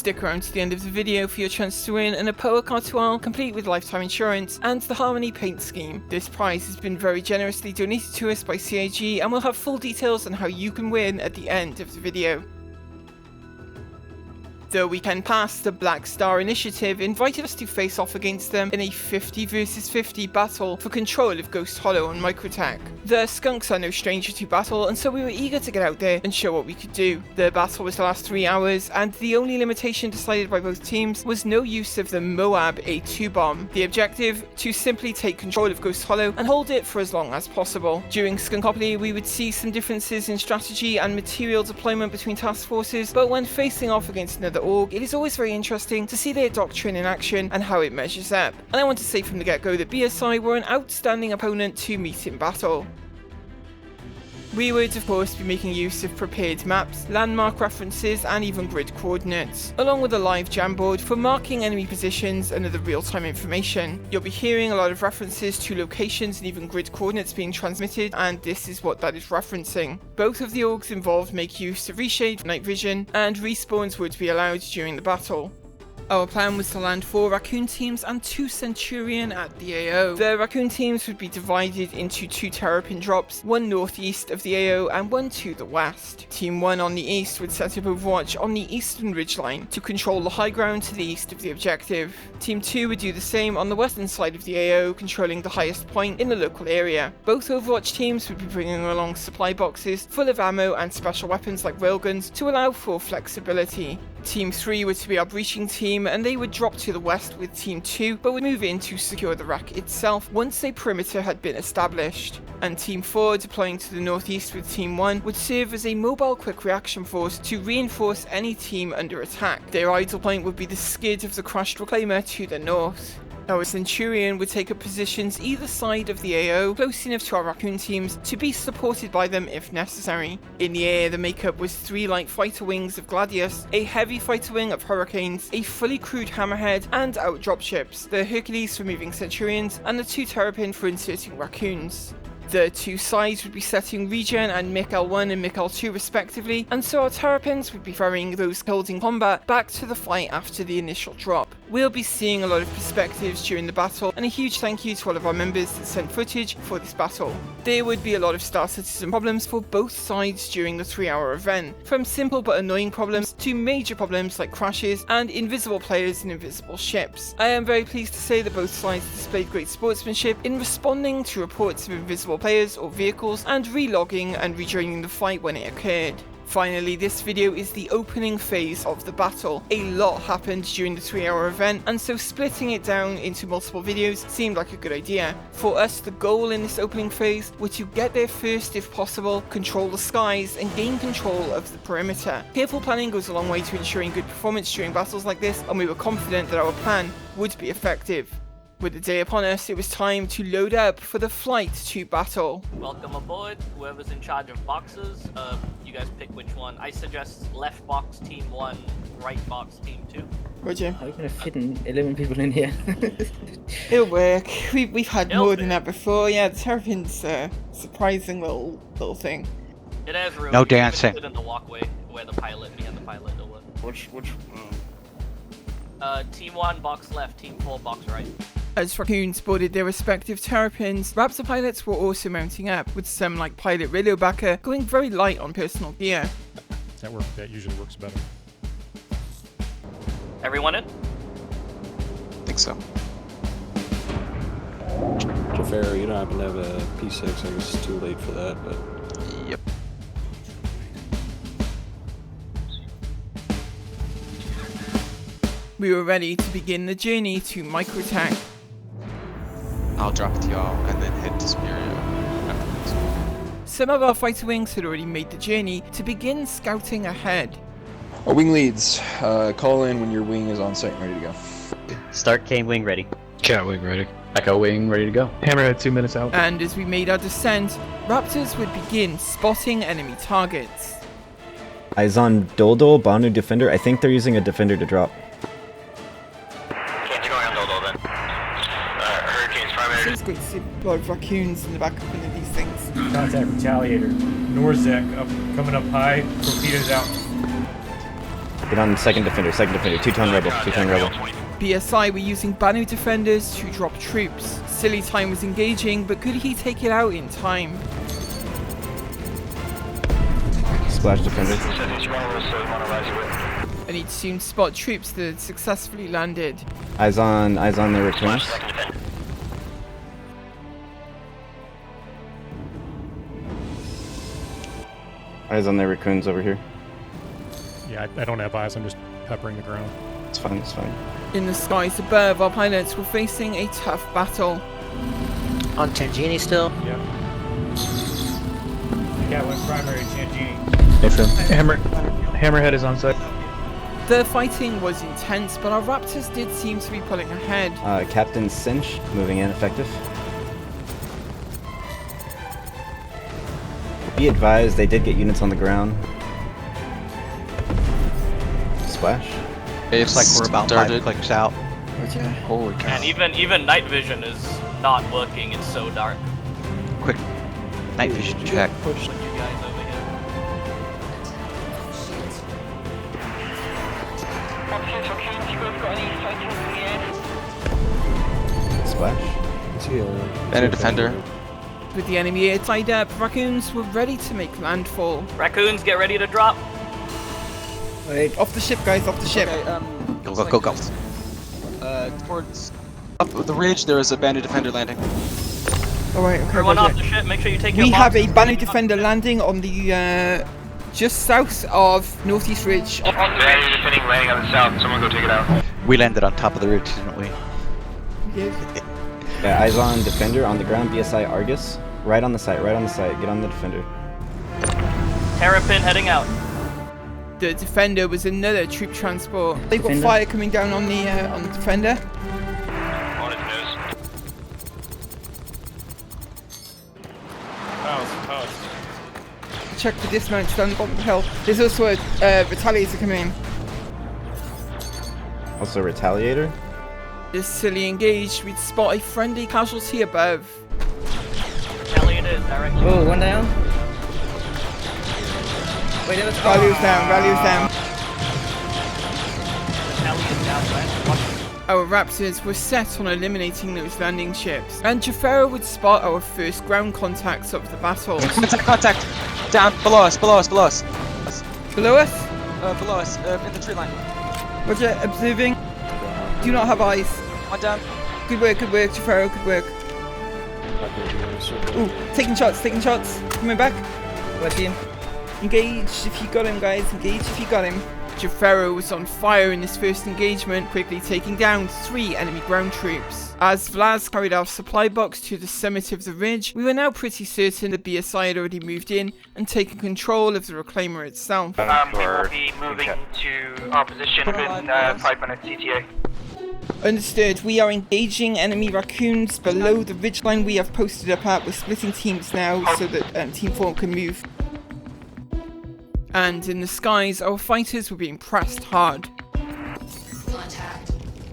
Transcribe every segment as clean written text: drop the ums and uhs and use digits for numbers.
Stick around to the end of the video for your chance to win an Apoa Khartu-Al complete with lifetime insurance and the Harmony paint scheme. This prize has been very generously donated to us by CIG, and we'll have full details on how you can win at the end of the video. The weekend past, the Black Star Initiative invited us to face off against them in a 50 vs 50 battle for control of Ghost Hollow on Microtech. The Skunks are no stranger to battle, and so we were eager to get out there and show what we could do. The battle was to last 3 hours, and the only limitation decided by both teams was no use of the Moab A2 bomb. The objective, to simply take control of Ghost Hollow and hold it for as long as possible. During Skunkopoly, we would see some differences in strategy and material deployment between task forces, but when facing off against another org, it is always very interesting to see their doctrine in action and how it measures up. And I want to say from the get-go that BSI were an outstanding opponent to meet in battle. We would of course be making use of prepared maps, landmark references and even grid coordinates, along with a live Jamboard for marking enemy positions and other real-time information. You'll be hearing a lot of references to locations and even grid coordinates being transmitted, and this is what that is referencing. Both of the orgs involved make use of reshade, night vision, and respawns would be allowed during the battle. Our plan was to land 4 Raccoon teams and 2 Centurion at the AO. The Raccoon teams would be divided into 2 Terrapin drops, 1 northeast of the AO and 1 to the west. Team 1 on the east would set up Overwatch on the eastern ridgeline to control the high ground to the east of the objective. Team 2 would do the same on the western side of the AO, controlling the highest point in the local area. Both Overwatch teams would be bringing along supply boxes full of ammo and special weapons like railguns to allow for flexibility. Team 3 were to be our breaching team, and they would drop to the west with Team 2, but would move in to secure the rack itself once a perimeter had been established. And Team 4, deploying to the northeast with Team 1, would serve as a mobile quick reaction force to reinforce any team under attack. Their idle point would be the skid of the crashed Reclaimer to the north. Our Centurion would take up positions either side of the AO, close enough to our Raccoon teams to be supported by them if necessary. In the air, the makeup was 3 light fighter wings of Gladius, a heavy fighter wing of Hurricanes, a fully crewed Hammerhead, and our dropships, the Hercules for moving Centurions, and the 2 Terrapin for inserting Raccoons. The 2 sides would be setting Regen and Mick L1 and Mick L2 respectively, and so our Terrapins would be ferrying those killed in combat back to the fight after the initial drop. We'll be seeing a lot of perspectives during the battle, and a huge thank you to all of our members that sent footage for this battle. There would be a lot of Star Citizen problems for both sides during the 3-hour event, from simple but annoying problems to major problems like crashes and invisible players and invisible ships. I am very pleased to say that both sides displayed great sportsmanship in responding to reports of invisible players or vehicles and relogging and rejoining the fight when it occurred. Finally, this video is the opening phase of the battle. A lot happened during the 3-hour event, and so splitting it down into multiple videos seemed like a good idea. For us, the goal in this opening phase was to get there first if possible, control the skies, and gain control of the perimeter. Careful planning goes a long way to ensuring good performance during battles like this, and we were confident that our plan would be effective. With the day upon us, it was time to load up for the flight to battle. Welcome aboard, whoever's in charge of boxes. You guys pick which one. I suggest left box team 1, right box team 2. Roger. How are you gonna fit 11 people in here? It'll work. We've had more than that before. Yeah, the Terrapin's a surprising little thing. It has room. No You can dancing. sit in the walkway where the pilot, me and the pilot will live. Team 1 box left, team 4 box right. As Racoons boarded their respective Terrapins, Raptor pilots were also mounting up, with some like pilot radio backer going very light on personal gear. That usually works better. Everyone in? Think so. Jafar, you don't happen to have a P6, I guess it's too late for that, but... Yep. We were ready to begin the journey to Microtech. I'll drop it to y'all and then head to Spirio afterwards. Some of our fighter wings had already made the journey to begin scouting ahead. Our wing leads, call in when your wing is on site and ready to go. Start Cane wing ready. Cat wing ready. Echo wing ready to go. Hammerhead 2 minutes out. And as we made our descent, Raptors would begin spotting enemy targets. Eyes on Doldol, Banu Defender. I think they're using a Defender to drop. Can't going on Dodo then. Hurricanes So it's great to see a lot of Raccoons in the back of one of these things. Contact Retaliator. Norzek up, coming up high. Torpedoes out. Get on second defender, two-tone rebel, two-tone rebel. BSI were using Banu defenders to drop troops. Silly Time was engaging, but could he take it out in time? Splash defender. And he'd soon spot troops that had successfully landed. Eyes on the Racoons. Eyes on the Racoons over here. Yeah, I don't have eyes. I'm just peppering the ground. It's fine, it's fine. In the skies above, our pilots were facing a tough battle. On Tangini still? Yep. Got one primary Tangini. Hammerhead is on site. The fighting was intense, but our Raptors did seem to be pulling ahead. Captain Cinch, moving in, effective. Be advised, they did get units on the ground. Splash. It's like we're about 5 clicks out. Holy cow. And even night vision is not working. It's so dark. Quick night vision check. Push you guys over here. Splash. And a defender. With the enemy air tied up, Racoons were ready to make landfall. Raccoons, get ready to drop. Wait. Off the ship, guys, off the ship. Go. Towards up the ridge, there is a bandit defender landing. Alright, okay, Everyone off roger. the ship. Make sure you take your We have a boxes. Banu defender landing on the just south of Northeast Ridge. Bandit defending landing on the south. Someone go take it out. We landed on top of the ridge, didn't we? Yeah, eyes on defender on the ground, BSI Argus. Right on the site, get on the defender. Terrapin heading out. The defender was another troop transport. They've got Defender? fire coming down on the defender. On his nose. Check the dismount down the bottom of the hill. There's also a retaliator coming in. Also Retaliator. Just silly engaged, we'd spot a friendly casualty above. Retaliator is direction. Oh, one down. Wait, that was Value's down, value's down. Retaliator's down west. Watch. Our Raptors were set on eliminating those landing ships, and Jafero would spot our first ground contacts of the battle. Contact! Down, below us. Below us? Below us, in the tree line. Roger, observing. Do not have eyes. One down. Good work, Jafero, good work. Ooh, taking shots. Coming back. What team? Engage if you got him, guys. Engage if you got him. Jafero was on fire in his first engagement, quickly taking down 3 enemy ground troops. As Vlad carried our supply box to the summit of the ridge, we were now pretty certain the BSI had already moved in and taken control of the Reclaimer itself. We will be moving to our position with 5 minutes CTA. Understood. We are engaging enemy Racoons below the ridgeline we have posted up at. We're splitting teams now so that Team 4 can move. And in the skies, our fighters were being pressed hard.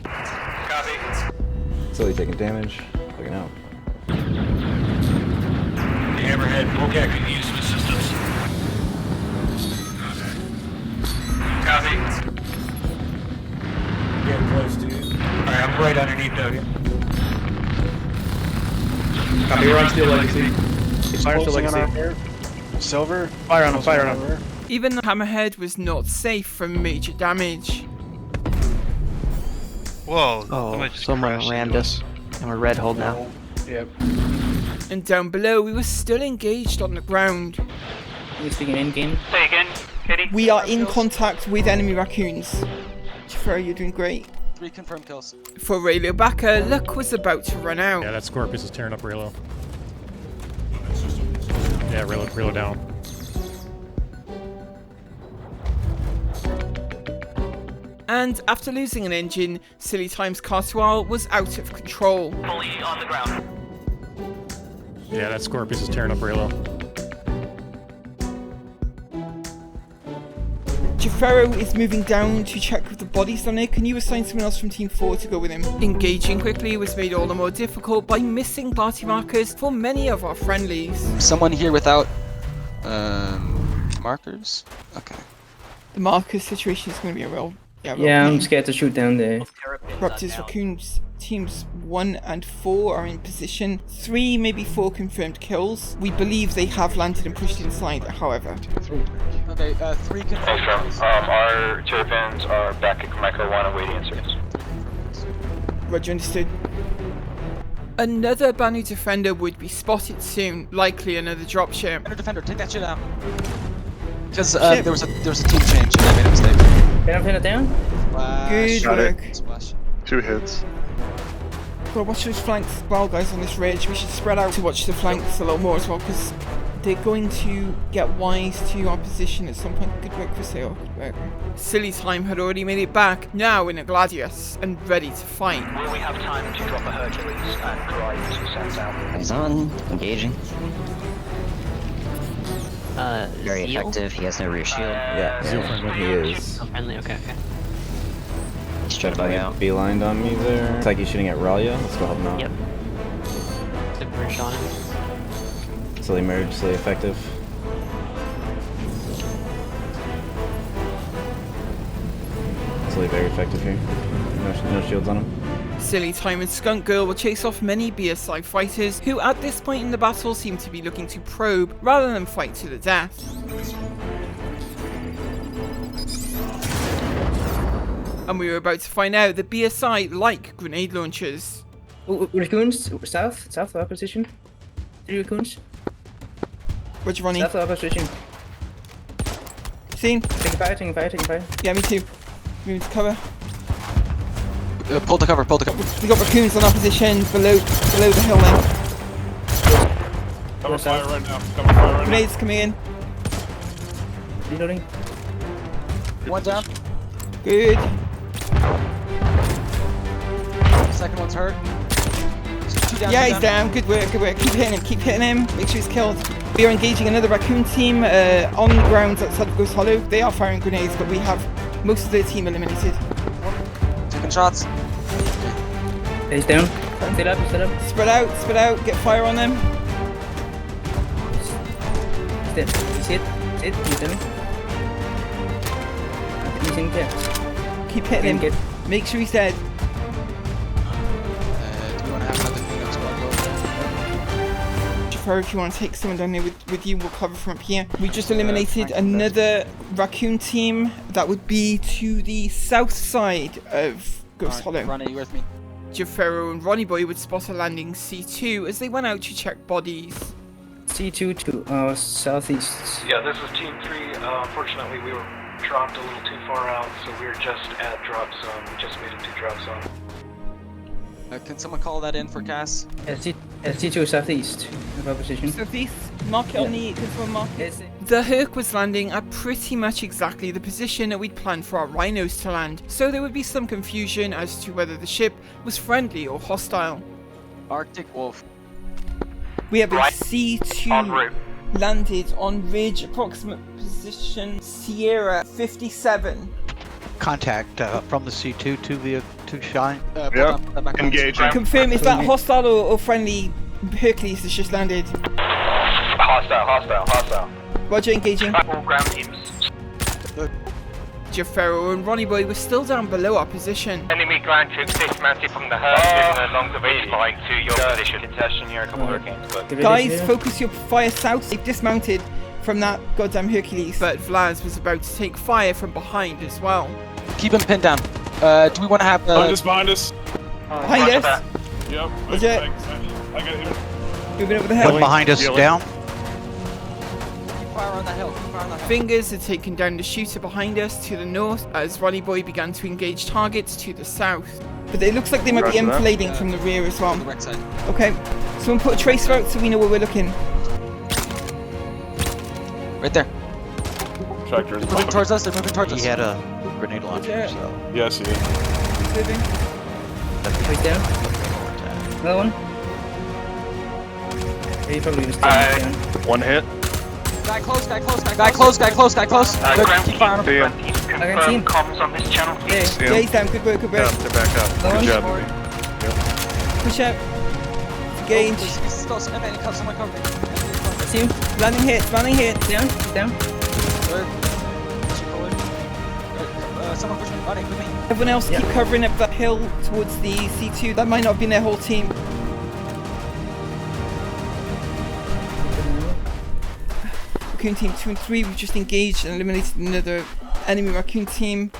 Copy. Slowly taking damage. Looking out. The Hammerhead, Volcat can use some assistance. Copy. Getting close, dude. Alright, I'm right underneath of you. Copy, we're on Steel Legacy. Fire Steel Legacy. Silver. Fire on him. Even the Hammerhead was not safe from major damage. Whoa. Oh, someone rammed us. And we're red hold now. Yep. And down below, we were still engaged on the ground. Are we speaking in-game? Say again, Kitty. We are in contact with enemy Racoons. Jafero, you're doing great. 3 confirmed kills. For Raylo Backer, luck was about to run out. Yeah, that Scorpius is tearing up Raylo. Yeah, Raylo down. And after losing an engine, Silly Time's Khartu-Al was out of control. Fully on the ground. Yeah, that Scorpius is tearing up Raylo. Jafero is moving down to check with the bodies down there. Can you assign someone else from Team 4 to go with him? Engaging quickly was made all the more difficult by missing party markers for many of our friendlies. Someone here without markers? Okay. The Marcus situation is going to be a real... Yeah, I'm scared to shoot down there. Raptors, Racoons, teams 1 and 4 are in position. 3, maybe 4 confirmed kills. We believe they have landed and pushed inside, however. Okay, 3 confirmed. Our Terrapins are back at Micro 1 awaiting inserts. Roger, understood. Another Banu Defender would be spotted soon, likely another dropship. Defender, take that shit out. Because there was a team change and I made a mistake. Can I pin it down? Good work. Splash. 2 hits. Gotta watch those flanks as well, guys, on this ridge. We should spread out to watch the flanks a little more as well, because they're going to get wise to our position at some point. Good work for Sale. Good work. Silly Time had already made it back, now in a Gladius, and ready to fight. Will we have time to drop a Hercules and drive 2 cents out? Eyes on, engaging. Very Zeal? effective, he has no rear shield. Yeah, he is. Oh, friendly, okay, okay. He's trying to bug out. Beelined on me there. Looks like he's shooting at Ralia. Let's go help him out. Yep. Super bridge on him. Silly merge, silly effective. Silly very effective here. No shields on him. Silly Time and Skunk Girl will chase off many BSI fighters who at this point in the battle seem to be looking to probe rather than fight to the death. And we were about to find out that BSI like grenade launchers. Racoons, south of our position. 3 Racoons. Roger, Ronnie. South of our position. Seen? Taking fire. Yeah, me too. Moving to cover. Pull the cover. We got Racoons on our position below the hill now. Cover fire right now. Grenades coming in. Reloading. 1 down. Good. Second one's hurt. 2 down. Yeah, he's down. Good work. Keep hitting him. Make sure he's killed. We are engaging another Raccoon team on the grounds outside of Ghost Hollow. They are firing grenades, but we have most of their team eliminated. Taking shots. He's down. Stay up. Spread out. Get fire on them. He's dead. You see it? He's down. He's in there. Keep hitting him. Make sure he's dead. Do you want to have another cleanup squad go over there? Jafar, if you want to take someone down there with you, we'll cover from up here. We just eliminated another Raccoon team. That would be to the south side of Ghost Hollow. Ronnie, you with me? Jafaro and Ronnie Boy would spot a landing C2 as they went out to check bodies. C2 to southeast. Yeah, this is Team 3. Unfortunately, we were dropped a little too far out, so we're just at drop zone. We just made it to drop zone. Can someone call that in for Cass? C2 southeast of our position. Southeast, mark it on the one mark. The Herc was landing at pretty much exactly the position that we'd planned for our Rhinos to land, so there would be some confusion as to whether the ship was friendly or hostile. Arctic Wolf. We have a Right. C2 En route. landed on ridge, approximate position Sierra 57. Contact from the C2 to Shine. Yep. Engaging. Confirm, is that hostile or friendly Hercules that's just landed? Hostile. Roger, engaging. All ground teams. Jafaro and Ronnie Boy were still down below our position. Enemy ground troops dismounted from the Herc along the baseline to your position. Contention here, a couple hurricanes, but... Guys, focus your fire south. They've dismounted from that goddamn Hercules. But Vlad was about to take fire from behind as well. Keep him pinned down. Do we want to have... Behind us. Behind us? Yep. Roger. I got him. Moving over the hill. One behind us down. Keep fire on that hill. Fingers had taken down the shooter behind us to the north as Ronnie Boy began to engage targets to the south. But it looks like they might be enfilading from the rear as well. The wreck side. Okay, someone put a tracer out so we know where we're looking. Right there. Tractors. They're moving towards us. He had a grenade launcher, so. Yes, he is. Moving. He's down. Another one. Yeah, you probably just down. 1 hit. Guy close. Good. Keep firing him. Confirm comms on this channel, please. Yeah, he's down. Good work. Yeah, they're back up. Go Good job. on. Yep. Push out. Engage. That's you. Landing hit. Down. Third. someone push me. Got it, with me. Everyone else keep covering up that hill towards the C2. That might not have been their whole team. Raccoon team 2 and 3, we've just engaged and eliminated another enemy Raccoon team.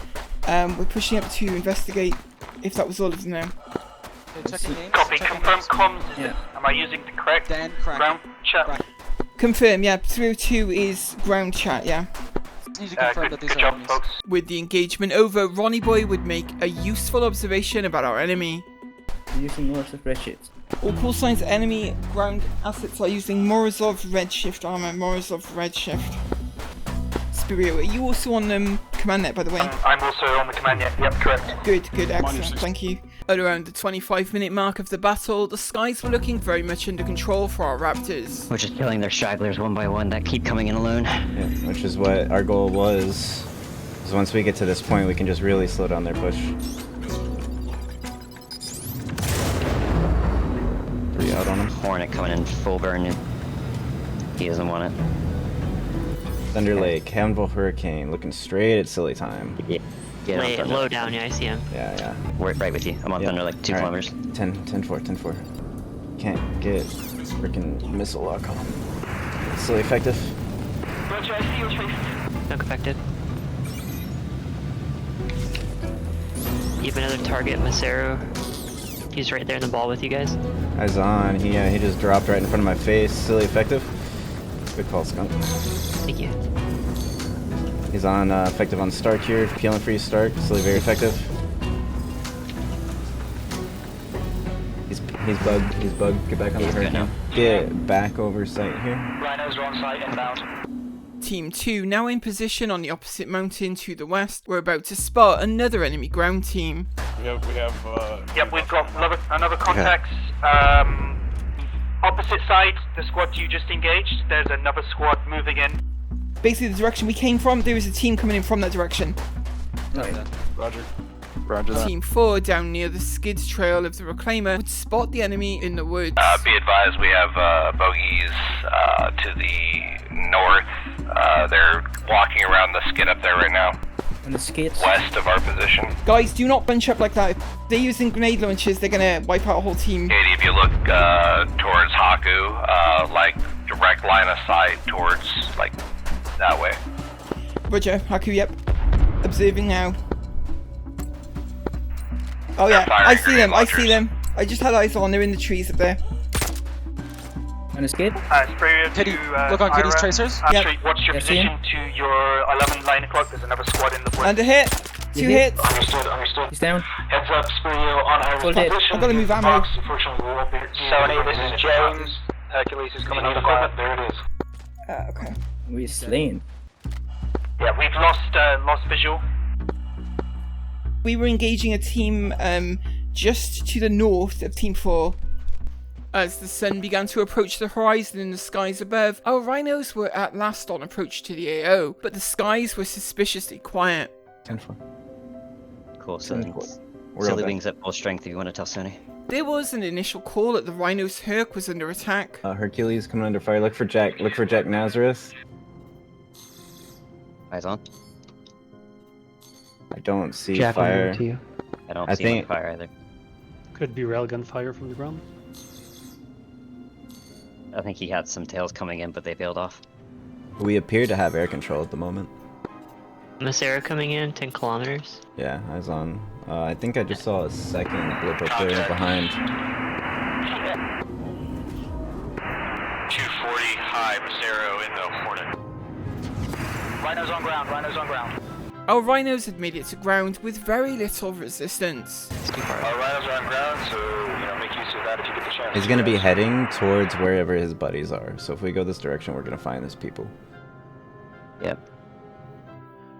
We're pushing up to investigate if that was all of them now. Copy, confirm comms. Am I using the correct ground chat? Confirm, yeah, 302 is ground chat, yeah. Good job, folks. With the engagement over, Ronnie Boy would make a useful observation about our enemy. Using lots of spreadsheets. All call signs enemy ground assets are using Morozov Redshift armor. Morozov Redshift. Spirio, are you also on command net, by the way? I'm also on the command net. Yep, correct. Good, excellent, thank you. At around the 25-minute mark of the battle, the skies were looking very much under control for our Raptors. We're just killing their stragglers one by one that keep coming in alone. Yeah, which is what our goal was. Because once we get to this point, we can just really slow down their push. 3 out on him. Hornet coming in full burn. He doesn't want it. Thunder Lake, Anvil Hurricane, looking straight at silly time. Yeah. Low down, yeah, I see him. Yeah. We're right with you. I'm on Thunder Lake, 2 kilometers. 10-4. Can't get freaking missile lock on him. Silly effective. Roger, I see your trace. Skunk affected. You have another target, Macero. He's right there in the ball with you guys. Eyes on. He just dropped right in front of my face. Silly effective. Good call, Skunk. Thank you. He's on effective on Stark here. Peeling for you, Stark. Silly very effective. He's bugged. He's bugged. Get back on the hurricane. Get back over site here. Rhinos are on site inbound. Team 2 now in position on the opposite mountain to the west. We're about to spot another enemy ground team. Yep, we've got another contact. Opposite side, the squad you just engaged. There's another squad moving in. Basically, the direction we came from, there is a team coming in from that direction. Roger that. Team 4, down near the skid trail of the Reclaimer, would spot the enemy in the woods. Be advised, we have bogeys to the north. They're walking around the skid up there right now. On the skids? West of our position. Guys, do not bunch up like that. If they're using grenade launchers, they're gonna wipe out a whole team. Katie, if you look towards Haku, like direct line of sight towards, like, that way. Roger, Haku, yep. Observing now. Oh yeah, I see them, I just had eyes on, they're in the trees up there. On the skid? Kitty, look on Kitty's tracers. Actually, watch your position to your 11 line o'clock. There's another squad in the woods. And a hit. 2 hits. Understood. He's down. Heads up, Spirio on our position. I've got to move ammo. Box, unfortunately, we won't be. Sony, this is James. Hercules is coming on the quad. There it is. Okay. We're slain. Yeah, we've lost visual. We were engaging a team just to the north of Team 4. As the sun began to approach the horizon in the skies above, our Rhinos were at last on approach to the AO, but the skies were suspiciously quiet. 10-4. Cool, Silly Wings at full strength if you want to tell Sony. There was an initial call that the Rhino's Herc was under attack. Hercules coming under fire. Look for Jack Nazareth. Eyes on. I don't see Jack fire. To you. I don't see any fire either. Could be railgun fire from the ground. I think he had some tails coming in, but they bailed off. We appear to have air control at the moment. Macero coming in, 10 kilometers. Yeah, eyes on. I think I just saw a second blip up there behind. 240 high, Macero in the Hornet. Rhinos on ground. Our Rhinos had made it to ground with very little resistance. Our Rhinos are on ground, so make use of that if you get the chance. He's gonna be heading towards wherever his buddies are. So if we go this direction, we're gonna find his people. Yep.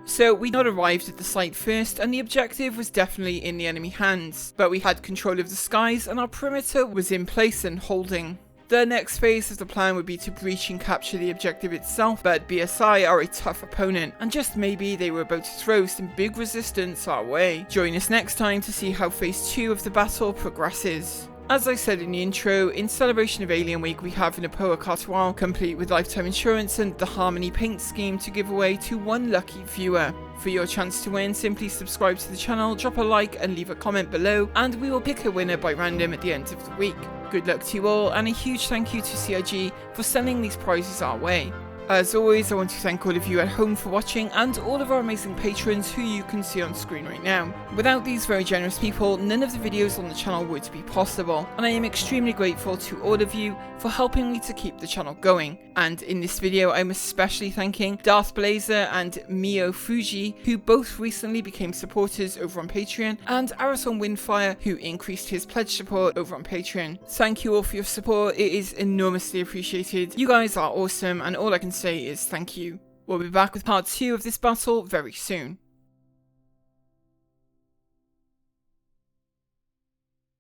So we'd not arrived at the site first, and the objective was definitely in the enemy hands. But we had control of the skies, and our perimeter was in place and holding. The next phase of the plan would be to breach and capture the objective itself, but BSI are a tough opponent, and just maybe they were about to throw some big resistance our way. Join us next time to see how phase 2 of the battle progresses. As I said in the intro, in celebration of Alien Week, we have an Apoa Khartu-Al complete with lifetime insurance and the Harmony paint scheme to give away to one lucky viewer. For your chance to win, simply subscribe to the channel, drop a like and leave a comment below, and we will pick a winner by random at the end of the week. Good luck to you all, and a huge thank you to CIG for sending these prizes our way. As always, I want to thank all of you at home for watching and all of our amazing patrons who you can see on screen right now. Without these very generous people, none of the videos on the channel would be possible, and I am extremely grateful to all of you for helping me to keep the channel going. And in this video, I'm especially thanking Darth Blazer and Mio Fuji, who both recently became supporters over on Patreon, and Arathon Windfire, who increased his pledge support over on Patreon. Thank you all for your support, it is enormously appreciated. You guys are awesome, and all I can say is thank you. We'll be back with part 2 of this battle very soon.